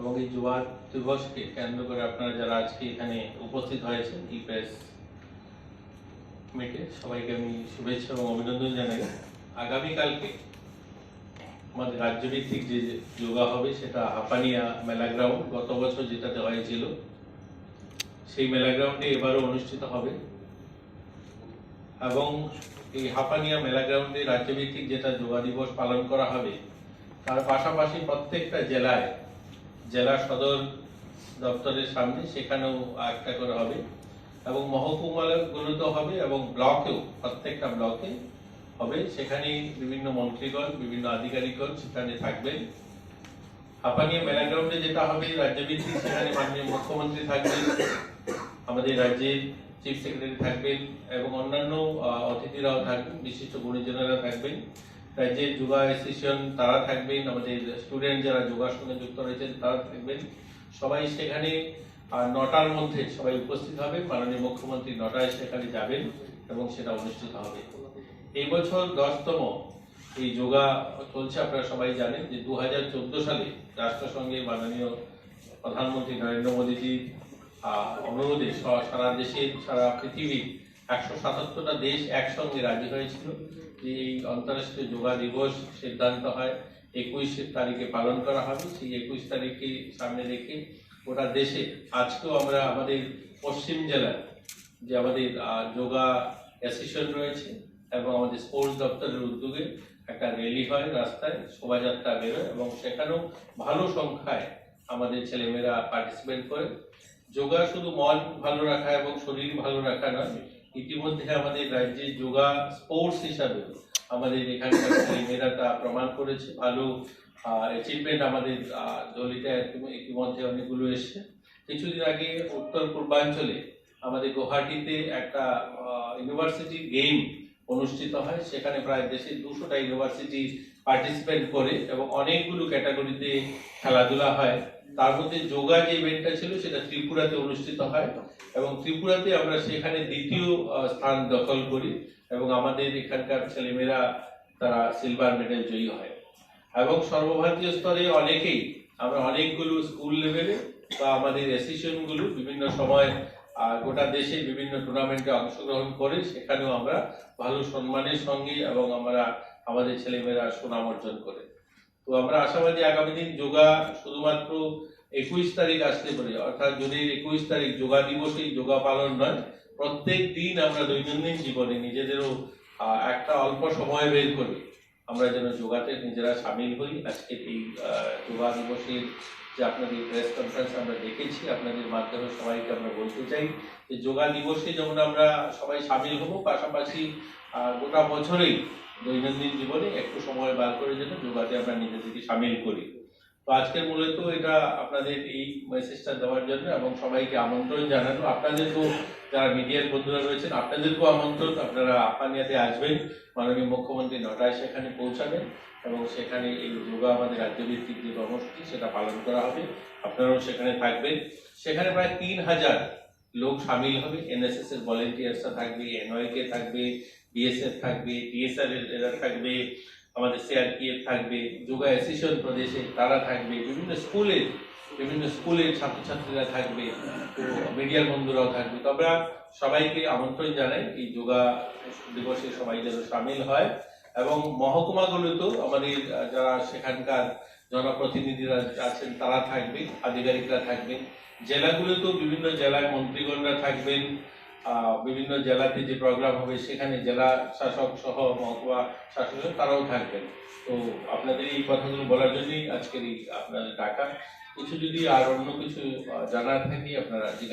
এবং এই যুবা দিবসকে কেন্দ্র করে আপনারা যারা আজকে এখানে উপস্থিত হয়েছেন এই প্রেস মিটে সবাইকে আমি শুভেচ্ছা এবং অভিনন্দন জানাই। আগামীকালকে আমাদের রাজ্যভিত্তিক যে যোগা হবে সেটা হাপানিয়া মেলা গ্রাউন্ড, গত বছর যেটাতে হয়েছিল সেই মেলা গ্রাউন্ডে এবারও অনুষ্ঠিত হবে। এবং এই হাপানিয়া মেলা গ্রাউন্ডে রাজ্যভিত্তিক যেটা যোগা দিবস পালন করা হবে তার পাশাপাশি প্রত্যেকটা জেলায় জেলা সদর দপ্তরের সামনে সেখানেও একটা করে হবে এবং মহকুমাগুলোতেও হবে এবং ব্লকেও প্রত্যেকটা ব্লকে হবে। সেখানে বিভিন্ন মন্ত্রীগণ বিভিন্ন আধিকারিকগণ সেখানে থাকবেন। হাপানিয়া মেলা গ্রাউন্ডে যেটা হবে রাজ্যভিত্তিক, সেখানে মাননীয় মুখ্যমন্ত্রী থাকবেন, আমাদের রাজ্যের চিফ সেক্রেটারি থাকবেন এবং অন্যান্য অতিথিরাও থাকবেন, বিশিষ্ট গুণীজনেরা থাকবেন, রাজ্যের যোগা অ্যাসোসিয়েশন তারা থাকবেন, আমাদের স্টুডেন্ট যারা যোগার সঙ্গে যুক্ত রয়েছেন তারা থাকবেন। সবাই সেখানে 9টার মধ্যে সবাই উপস্থিত হবে। মাননীয় মুখ্যমন্ত্রী 9টায় সেখানে যাবেন এবং সেটা অনুষ্ঠিত হবে। এই বছর 10তম এই যোগা চলছে। আপনারা সবাই জানেন যে 2014 সালে রাষ্ট্রসংঘে মাননীয় প্রধানমন্ত্রী নরেন্দ্র মোদীজি অনুরোধে সারা দেশের সারা পৃথিবীর 177টা দেশ একসঙ্গে রাজি হয়েছিল যে এই আন্তর্জাতিক যোগা দিবস সিদ্ধান্ত হয় 21 তারিখে পালন করা হবে। সেই 21 তারিখকে সামনে রেখে গোটা দেশে আজকেও আমরা আমাদের পশ্চিম জেলার যে আমাদের যোগা অ্যাসোসিয়েশন রয়েছে এবং আমাদের স্পোর্টস দপ্তরের উদ্যোগে একটা র্যালি হয়, রাস্তায় শোভাযাত্রা বেরোয় এবং সেখানেও ভালো সংখ্যায় আমাদের ছেলেমেয়েরা পার্টিসিপেট করে। যোগা শুধু মন ভালো রাখা এবং শরীর ভালো রাখা নয়, ইতিমধ্যে আমাদের রাজ্যে যোগা স্পোর্টস হিসাবে আমাদের এখানকার ছেলেমেয়েরা তা প্রমাণ করেছে। ভালো অ্যাচিভমেন্ট আমাদের দলিতে ইতিমধ্যে অনেকগুলো এসছে। কিছুদিন আগে উত্তর পূর্বাঞ্চলে আমাদের গুয়াহাটিতে একটা ইউনিভার্সিটি গেম অনুষ্ঠিত হয়। সেখানে প্রায় দেশের 200টা ইউনিভার্সিটি পার্টিসিপেট করে এবং অনেকগুলো ক্যাটাগরিতে খেলাধুলা হয়। তার মধ্যে যোগা যে ইভেন্টটা ছিল সেটা ত্রিপুরাতে অনুষ্ঠিত হয় এবং ত্রিপুরাতে আমরা সেখানে দ্বিতীয় স্থান দখল করি এবং আমাদের এখানকার ছেলেমেয়েরা তারা সিলভার মেডেল জয়ী হয়। এবং সর্বভারতীয় স্তরে অনেকেই আমরা অনেকগুলো স্কুল লেভেলে বা আমাদের অ্যাসোসিয়েশনগুলো বিভিন্ন সময় গোটা দেশে বিভিন্ন টুর্নামেন্টে অংশগ্রহণ করে সেখানেও আমরা ভালো সম্মানের সঙ্গে এবং আমরা আমাদের ছেলেমেয়েরা সুনাম অর্জন করে। তো আমরা আশাবাদী আগামী দিন যোগা শুধুমাত্র 21 তারিখ আসতে পারে, অর্থাৎ যদি 21 তারিখ যোগা দিবসেই যোগা পালন নয়, প্রত্যেক দিন আমরা দৈনন্দিন জীবনে নিজেদেরও একটা অল্প সময় বের করে আমরা যেন যোগাতে নিজেরা সামিল হই। আজকে এই যোগা দিবসের যে আপনাদের প্রেস কনফারেন্স আমরা দেখেছি, আপনাদের মাধ্যমে সবাইকে আমরা বলতে চাই যে যোগা দিবসে যেমন আমরা সবাই সামিল হব, পাশাপাশি গোটা বছরেই দৈনন্দিন জীবনে একটু সময় বার করে যেন যোগাতে আমরা নিজেদেরকে সামিল করি। তো আজকের মূলত এটা আপনাদের এই মেসেজটা দেওয়ার জন্য এবং সবাইকে আমন্ত্রণ জানানো। আপনাদেরকেও যারা মিডিয়ার বন্ধুরা রয়েছেন আপনাদেরকেও আমন্ত্রণ, আপনারা হাপানিয়াতে আসবেন। মাননীয় মুখ্যমন্ত্রী 9টায় সেখানে পৌঁছাবেন এবং সেখানে এই যোগা আমাদের রাজ্যভিত্তিক যে কর্মসূচি সেটা পালন করা হবে, আপনারাও সেখানে থাকবেন। সেখানে প্রায় 3000 লোক সামিল হবে। এনএসএস এর ভলেন্টিয়ার্সরা থাকবে, এনওয়াইকে থাকবে, বিএসএফ থাকবে, টিএসআর এরা থাকবে, আমাদের সিআরপিএফ থাকবে, যোগা অ্যাসোসিয়েশন প্রদেশে তারা থাকবে, বিভিন্ন স্কুলের ছাত্রছাত্রীরা থাকবে, তো মিডিয়ার বন্ধুরাও থাকবে। তো আমরা সবাইকে আমন্ত্রণ জানাই এই যোগা দিবসে সবাই যেন সামিল হয় এবং মহকুমাগুলোতেও আমাদের যারা সেখানকার জনপ্রতিনিধিরা আছেন তারা থাকবে, আধিকারিকরা থাকবেন। জেলাগুলোতেও বিভিন্ন জেলায় মন্ত্রীগণরা থাকবেন। বিভিন্ন জেলাতে যে প্রোগ্রাম হবে সেখানে জেলা শাসক সহ মহকুমা শাসক তারাও থাকবেন। তো আপনাদের এই কথাগুলো বলার জন্যই আজকের এই আপনাদের ডাকা। কিছু যদি আর অন্য কিছু জানার থাকে আপনারা জিজ্ঞাসা